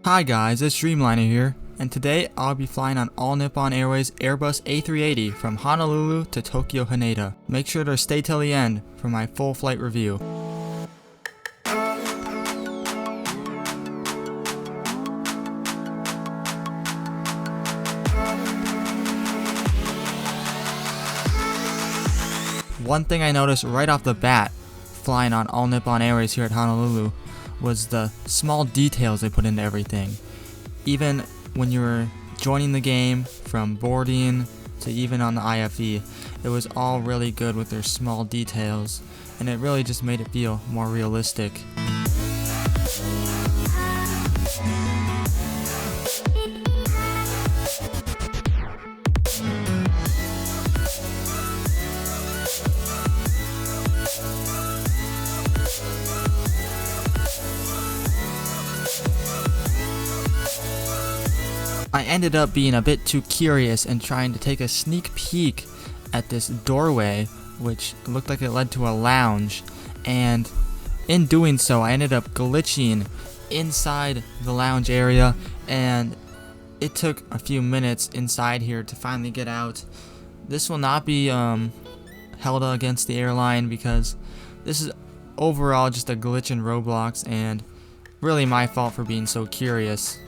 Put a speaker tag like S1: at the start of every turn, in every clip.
S1: Hi guys, it's Dreamliner here, and today I'll be flying on All Nippon Airways Airbus A380 from Honolulu to Tokyo Haneda. Make sure to stay till the end for my full flight review. One thing I noticed right off the bat flying on All Nippon Airways here at Honolulu was the small details they put into everything. Even when you were joining the game, from boarding to even on the IFE, it was all really good with their small details, and it really just made it feel more realistic. I ended up being a bit too curious and trying to take a sneak peek at this doorway, which looked like it led to a lounge, and in doing so I ended up glitching inside the lounge area, and it took a few minutes inside here to finally get out. This will not be held against the airline because this is overall just a glitch in Roblox and really my fault for being so curious.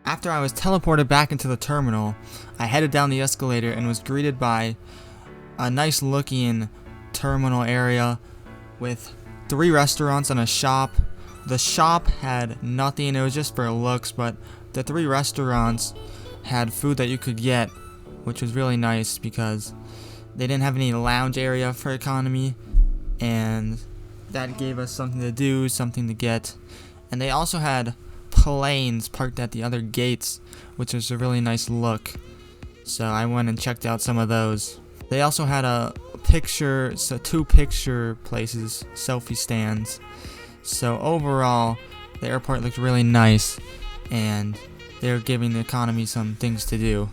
S1: After I was teleported back into the terminal, I headed down the escalator and was greeted by a nice looking terminal area with 3 restaurants and a shop. The shop had nothing, it was just for looks, but the 3 restaurants had food that you could get, which was really nice because they didn't have any lounge area for economy, and that gave us something to do, something to get. And they also had planes parked at the other gates, which was a really nice look, so I went and checked out some of those. They also had two picture places, selfie stands. So overall, the airport looked really nice, and they were giving the economy some things to do.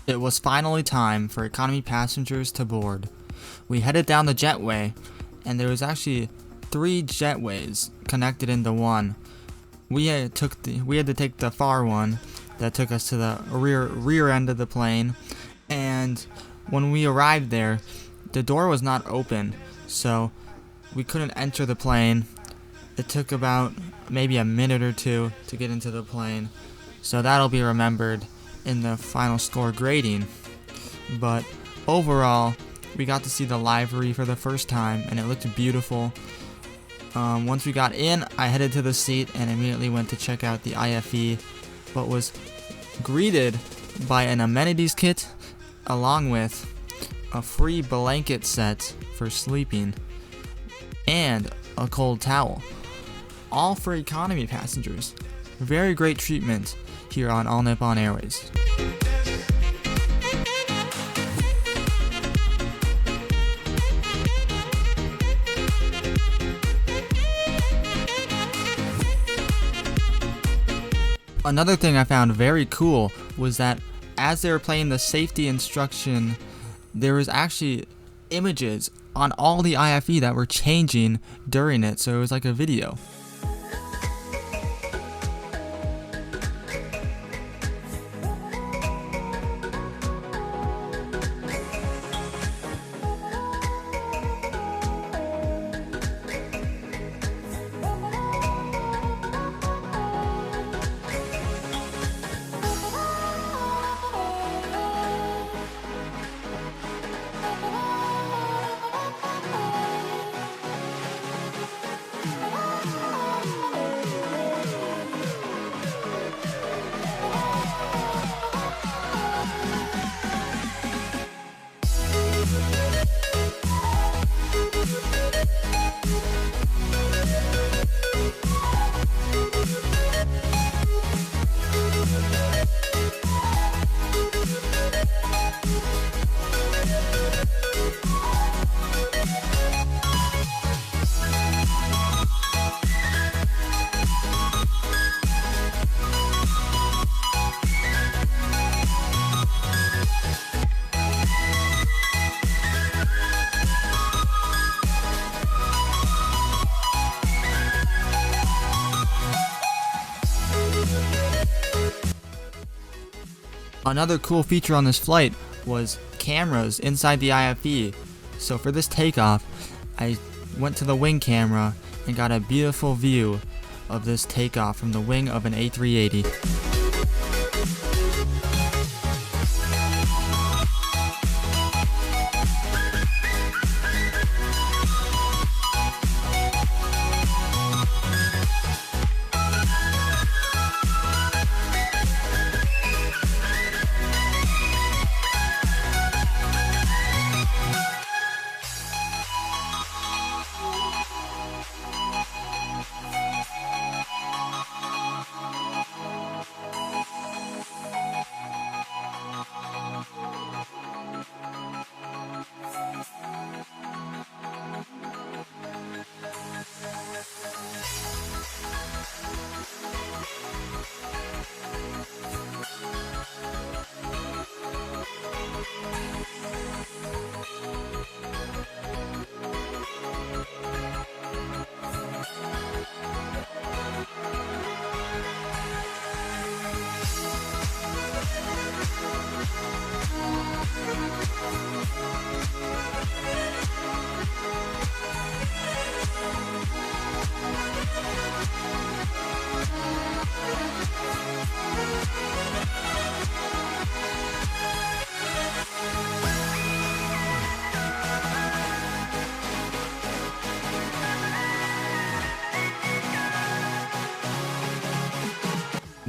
S1: It was finally time for economy passengers to board. We headed down the jetway, and there was actually 3 jetways connected into one. We had to take the far one that took us to the rear end of the plane, and when we arrived there, the door was not open, so we couldn't enter the plane. It took about maybe a minute or 2 to get into the plane, so that'll be remembered in the final score grading. But overall, we got to see the livery for the first time, and it looked beautiful. Once we got in, I headed to the seat and immediately went to check out the IFE, but was greeted by an amenities kit along with a free blanket set for sleeping and a cold towel, all for economy passengers. Very great treatment here on All Nippon Airways. Another thing I found very cool was that as they were playing the safety instruction, there was actually images on all the IFE that were changing during it, so it was like a video. Another cool feature on this flight was cameras inside the IFE. So for this takeoff, I went to the wing camera and got a beautiful view of this takeoff from the wing of an A380.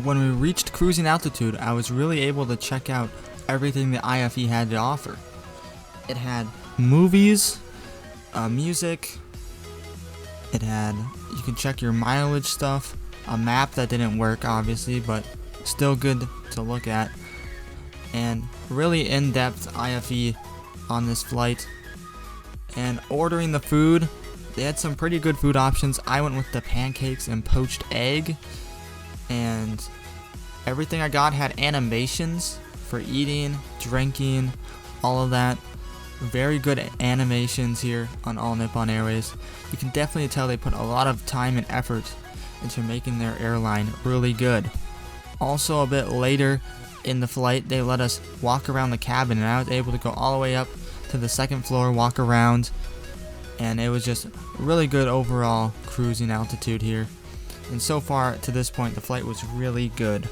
S1: When we reached cruising altitude, I was really able to check out everything the IFE had to offer. It had movies, music, it had, you can check your mileage stuff, a map that didn't work obviously, but still good to look at, and really in-depth IFE on this flight. And ordering the food, they had some pretty good food options. I went with the pancakes and poached egg, and everything I got had animations for eating, drinking, all of that. Very good animations here on All Nippon Airways. You can definitely tell they put a lot of time and effort into making their airline really good. Also, a bit later in the flight, they let us walk around the cabin, and I was able to go all the way up to the second floor, walk around, and it was just really good overall cruising altitude here. And so far to this point, the flight was really good.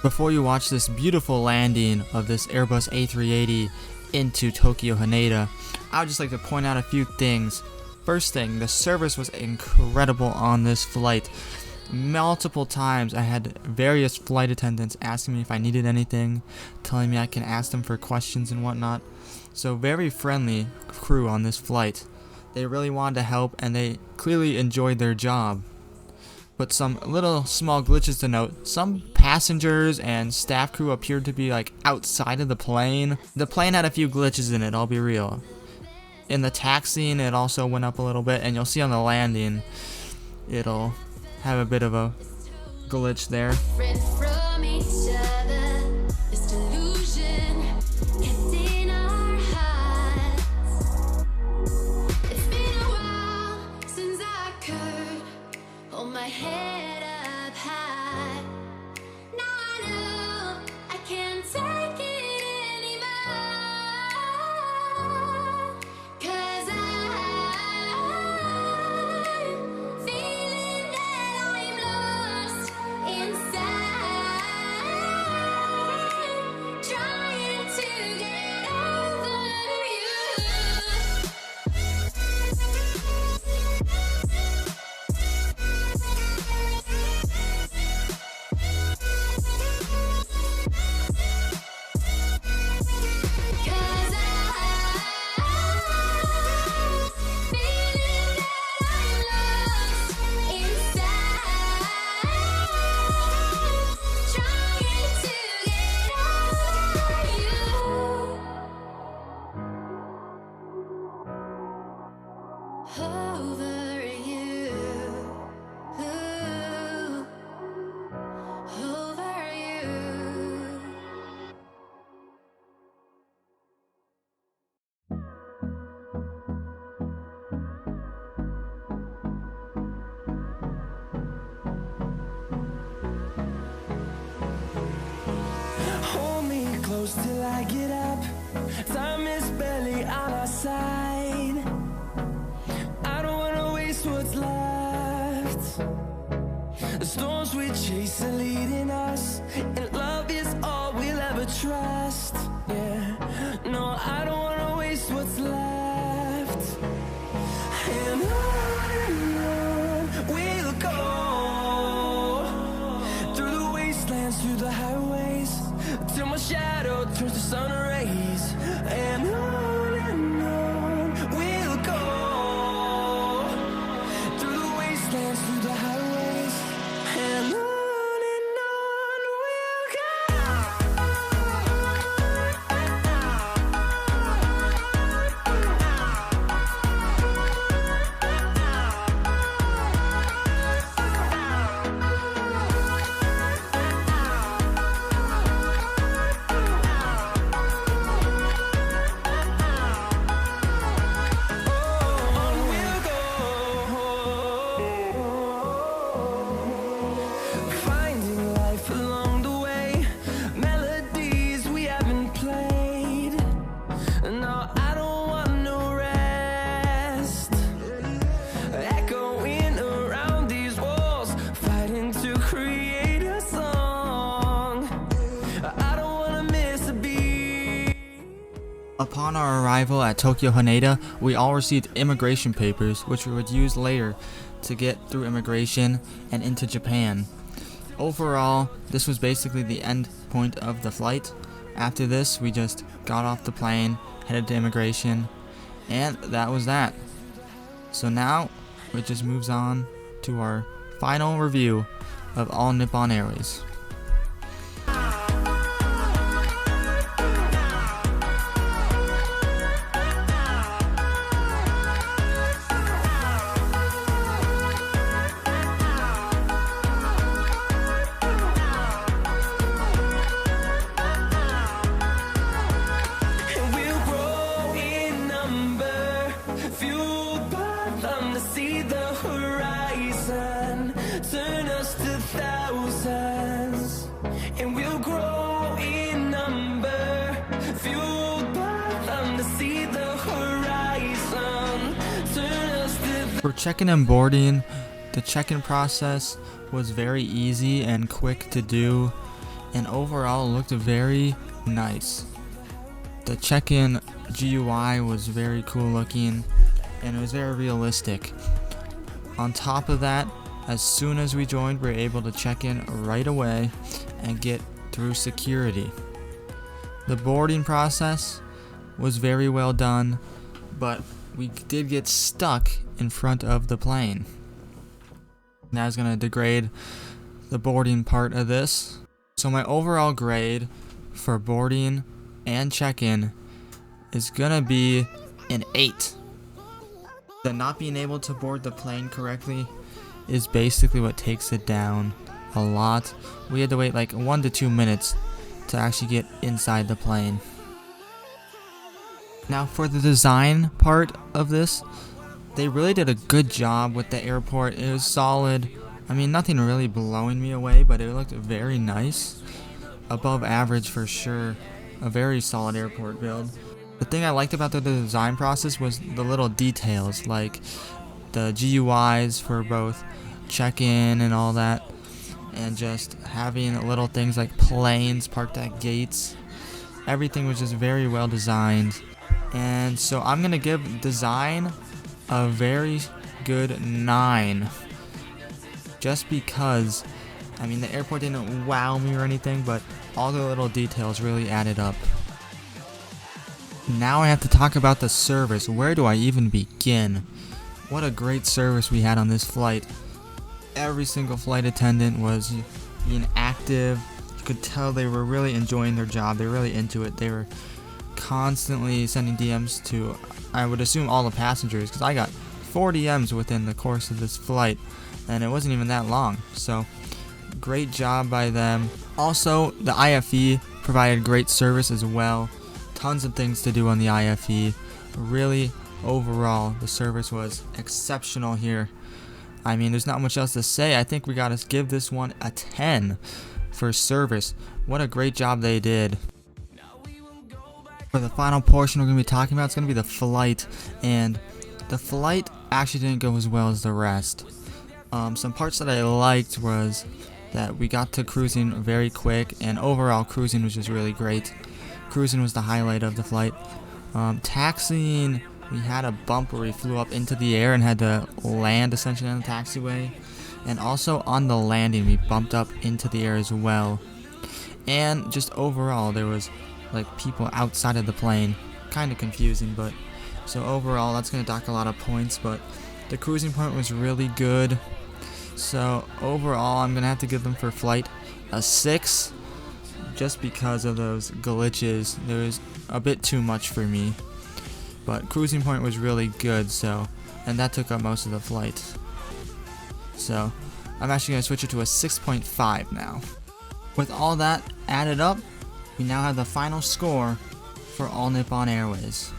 S1: Before you watch this beautiful landing of this Airbus A380 into Tokyo Haneda, I would just like to point out a few things. First thing, the service was incredible on this flight. Multiple times I had various flight attendants asking me if I needed anything, telling me I can ask them for questions and whatnot. So very friendly crew on this flight. They really wanted to help and they clearly enjoyed their job. But some little small glitches to note. Some passengers and staff crew appeared to be like outside of the plane. The plane had a few glitches in it, I'll be real. In the taxiing it also went up a little bit, and you'll see on the landing it'll have a bit of a glitch there.
S2: Close till I get up. Time is barely on our side. I don't wanna waste what's left. The storms we chase are leading us, and love is all we'll ever trust. Yeah, no, I don't wanna waste what's left. And on we'll go, through the wastelands, through the highways, till my shadow turns to sun rays. And on we'll go, through the wastelands, through the highways, and on we'll go.
S1: Upon our arrival at Tokyo Haneda, we all received immigration papers, which we would use later to get through immigration and into Japan. Overall, this was basically the end point of the flight. After this, we just got off the plane, headed to immigration, and that was that. So now, it just moves on to our final review of all Nippon Airways.
S2: Turn us to thousands, and we'll grow in number, fueled by them to see the horizon. Turn us to
S1: For check-in and boarding, the check-in process was very easy and quick to do. and overall it looked very nice. The check-in GUI was very cool looking, and it was very realistic. On top of that, as soon as we joined, we were able to check in right away and get through security. The boarding process was very well done, but we did get stuck in front of the plane. Now I was going to degrade the boarding part of this. So my overall grade for boarding and check-in is going to be an 8. The not being able to board the plane correctly is basically what takes it down a lot. We had to wait like 1 to 2 minutes to actually get inside the plane. Now for the design part of this, they really did a good job with the airport. It was solid. I mean, nothing really blowing me away, but it looked very nice. Above average for sure. A very solid airport build. The thing I liked about the design process was the little details, like the GUIs for both check-in and all that, and just having little things like planes parked at gates. Everything was just very well designed. And so I'm going to give design a very good 9. Just because, I mean, the airport didn't wow me or anything, but all the little details really added up. Now I have to talk about the service. Where do I even begin? What a great service we had on this flight. Every single flight attendant was being active. You could tell they were really enjoying their job. They were really into it. They were constantly sending DMs to, I would assume, all the passengers, because I got 4 DMs within the course of this flight, and it wasn't even that long. So great job by them. Also, the IFE provided great service as well. Tons of things to do on the IFE. Really, overall, the service was exceptional here. I mean, there's not much else to say. I think we gotta give this one a 10 for service. What a great job they did. For the final portion we're going to be talking about, it's going to be the flight, and the flight actually didn't go as well as the rest. Some parts that I liked was that we got to cruising very quick, and overall cruising was just really great. Cruising was the highlight of the flight. Taxiing, we had a bump where we flew up into the air and had to land essentially on the taxiway, and also on the landing we bumped up into the air as well. And just overall there was like people outside of the plane. Kind of confusing, but so overall that's going to dock a lot of points, but the cruising point was really good. So overall I'm going to have to give them for flight a 6, just because of those glitches. There was a bit too much for me, but cruising point was really good, so, and that took up most of the flight. So I'm actually going to switch it to a 6.5 now. With all that added up, we now have the final score for All Nippon Airways.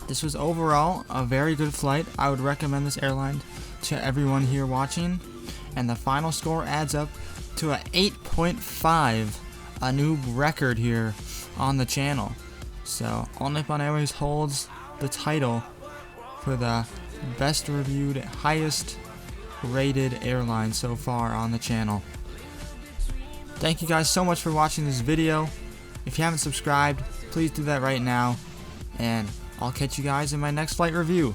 S1: This was overall a very good flight. I would recommend this airline to everyone here watching, and the final score adds up to a 8.5, a new record here on the channel. So All Nippon Airways holds the title for the best reviewed, highest rated airline so far on the channel. Thank you guys so much for watching this video. If you haven't subscribed, please do that right now, and I'll catch you guys in my next flight review.